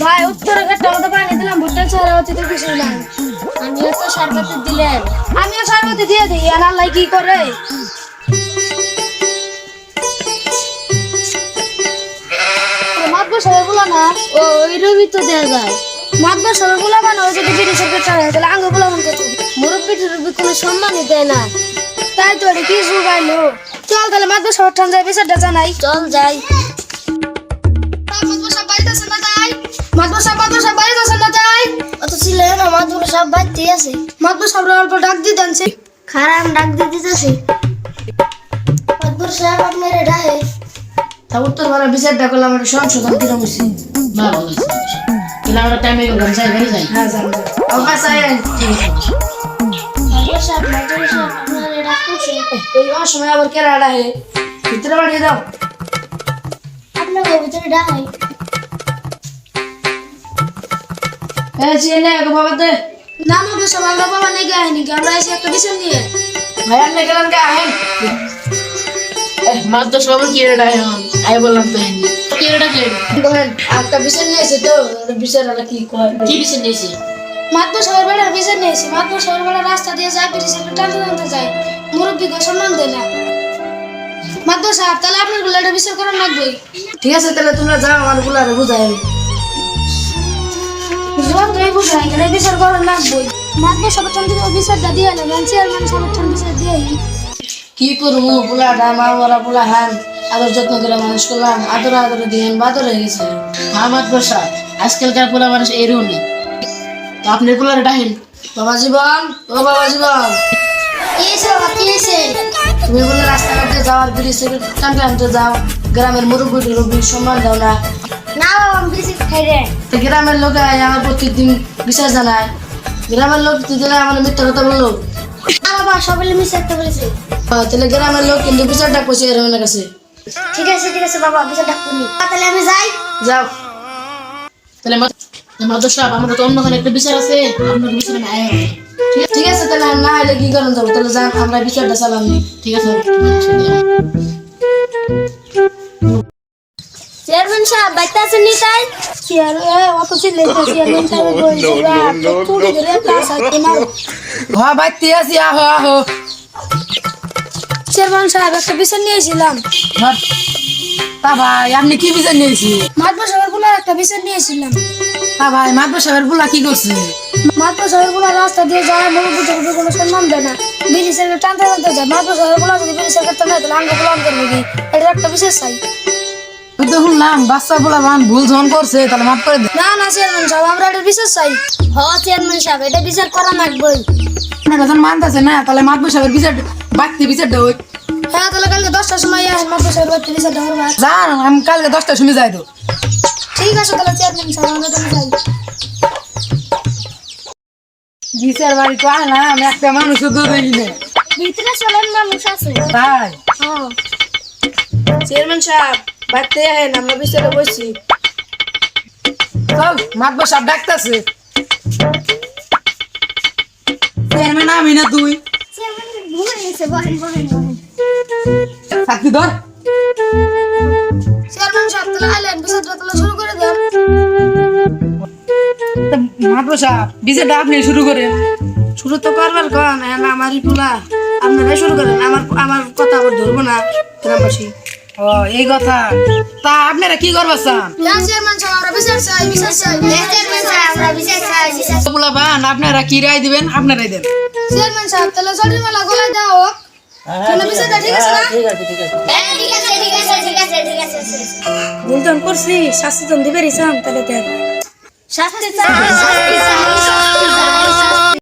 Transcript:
ভাই উত্তরে একটা মতো পানি দিলাম ভুট্টা ছাড়া হচ্ছে তো কিছু নাই আমিও তো শরবত দিলেন আমিও সর্বতি দিয়ে দিই আর আল্লাহ কি করে মাতবো সবাই বলো না ও ওই রবি তো দেয়া যায় মাতবো সবাই বলো না ওই যদি বিড়ি সেক্রেটারি চালায় তাহলে আঙ্গ বলো মন করতো মুরব্বী টুরব্বী কোনো সম্মানই দেয় না। তাই তো কি শুকাইলো চল তাহলে মাতবো সবার ঠান যায় বিচারটা জানাই চল যাই। মাতবো সব বাড়িতে আছে না তাই মাতবো সব বাড়িতে আছে না তাই অত ছিল না মাদুর সব বাড়তেই আছে। মাতবো সব অল্প ডাক দিয়ে দানছে খারাপ ডাক দিতেছে মাদুর সাহেব আপনার ডাহে তা উত্তর ভাড়া বিচারটা করলাম একটা সংশোধন কিরম হয়েছে ভালো হয়েছে তাহলে আমরা টাইমে যাই বাড়ি যাই হ্যাঁ জান আমার চাই মাদুর সাহেব আপনার ডাকতেছে এই অসময় আবার কেরাডা হে ভিতরে বাড়িয়ে দাও আপনার ভিতরে ডাহে ছেলে বাবা দে না মতো সব আমরা বাবা নেই গায়ে নাকি আমরা এসে একটা বিষয় নিয়ে ভাইয়ার নেই গেলাম কে আহেন মাছ তো সবার কি রেডা এখন আই বললাম তো হিন্দি কি রেডা কে বলেন একটা বিষয় নিয়ে এসে তো বিষয়টা কি কয় কি বিষয় নিয়েছে মাত্র সবার বেলার বিষয় নিয়ে এসে মাত্র সবার বেলার রাস্তা দিয়ে যায় পিছিয়ে একটু টানতে টানতে যায় মুরব্বীকে সম্মান দেয় না মাত্র সাহেব তাহলে আপনার গুলাটা বিচার করার লাগবে ঠিক আছে তাহলে তোমরা যাও আমার গুলারে বুঝাই বুঝলাম তো এই বুঝাই এখানে বিচার করার লাগবে মাত্র সবার ঠান থেকে বিচারটা দিয়ে নেবেন চেয়ারম্যান সবার ঠান বিচার দিয়েই কি করবো পোলাটা মা মরা পোলা হান আদর যত্ন করে মানুষ করলাম আদরে দিয়ে বাদর হয়ে গেছে আমার বসা আজকালকার পোলা মানুষ এরও নেই তো আপনার পোলার ডাহেন বাবা জীবন ও বাবা জীবন কি হয়েছে বাবা কি হয়েছে তুমি বলে রাস্তাঘাটে যাওয়ার ব্রিজ থেকে টানতে টানতে যাও গ্রামের মুরব্বী সম্মান দাও না না বাবা আমি বিস্কিট খাই রে তো গ্রামের লোক আমার প্রত্যেকদিন বিচার জানায় গ্রামের লোক দিলে আমার মিথ্যা কথা বললো না বাবা সবাই মিশে একটা বলেছে তাহলে গ্রামের লোক কিন্তু বিচারটা করছে এরমের কাছে ঠিক আছে বাবা বিচার ডাকুনি তাহলে আমি যাই যাও তাহলে মাদর সাহেব আমরা তো অন্যখানে একটা বিচার আছে আপনার বিচার আমি আয় ঠিক আছে তাহলে না হলে কি করেন যাবো তাহলে যান আমরা বিচারটা চালাম ঠিক আছে চেয়ারম্যান সাহেব বাইতে আছেন নি তাই অত চিল্লাই চেয়ারম্যান সাহেব হ্যাঁ বাইতে আছি আহো আহো চেয়ারম্যান সাহেব একটা বিচার নিয়েছিলাম তা ভাই আপনি কি বিচার নিয়েছি মাতবর সাহেবের বুলা একটা বিচার নিয়েছিলাম তা ভাই মাতবর সাহেবের বুলা কি করছে মাতবর সাহেবের বুলা রাস্তা দিয়ে যায় মুরব্বী কোনো সম্মান দেয় না বিড়ি সাহেবের টানতে টানতে যায় মাতবর সাহেবের বুলা যদি বিড়ি সাহেবের টানতে তাহলে আঙ্গ বুলা করবে কি এটা একটা বিশেষ চাই তো শুনলাম বাচ্চা বলা মান ভুল যখন করছে তাহলে মাফ করে না না চেয়ারম্যান সাহেব আমরা এটা বিশেষ চাই হ চেয়ারম্যান সাহেব এটা বিচার করা লাগবেই আপনারা যখন মানতেছে না তাহলে মাতবর সাহেবের বিচার বাড়তি বিচারটা ওই হ্যাঁ তাহলে কালকে 10টার সময় আসেন মাতবর সাহেবের বাড়তি বিচারটা করবা জান আমি কালকে 10টার সময় যাই তো ঠিক আছে তাহলে চেয়ারম্যান সাহেব আমরা তুমি যাই বিচার বাড়ি তো আয় না আমি একটা মানুষ তো দেখি না ভিতরে চলেন মানুষ আছে তাই হ্যাঁ চেয়ারম্যান সাহেব বাড়তে আহেন আমরা বিচারে বসছি চল মাতবর সাহেব ডাকতেছে চেয়ারম্যান আমি না তুই চেয়ারম্যান ভুলে গেছে বলেন থাকবি ধর চেয়ারম্যান সাহেব তাহলে আইলেন বিচারটা তাহলে শুরু করে দেন মাতবর সাহেব বিচারটা আপনি শুরু করেন শুরু তো করবার কন হ্যাঁ আমারই পোলা আপনারাই শুরু করেন আমার কথা আবার ধরবো না গ্রামবাসী ও এই কথা তা আপনারা কি করবা চান চেয়ারম্যান সাহেব আমরা বিচার চাই চেয়ারম্যান সাহেব আমরা বিচার চাই পোলা বান আপনারা কি রায় দিবেন আপনারাই দেন চেয়ারম্যান সাহেব তাহলে জরিমালা গলায় দাও হোক তাহলে বিচারটা ঠিক আছে না ভুল তো করছি শাস্তি তো দিবে রিসান তাহলে দেন শাস্তি চাই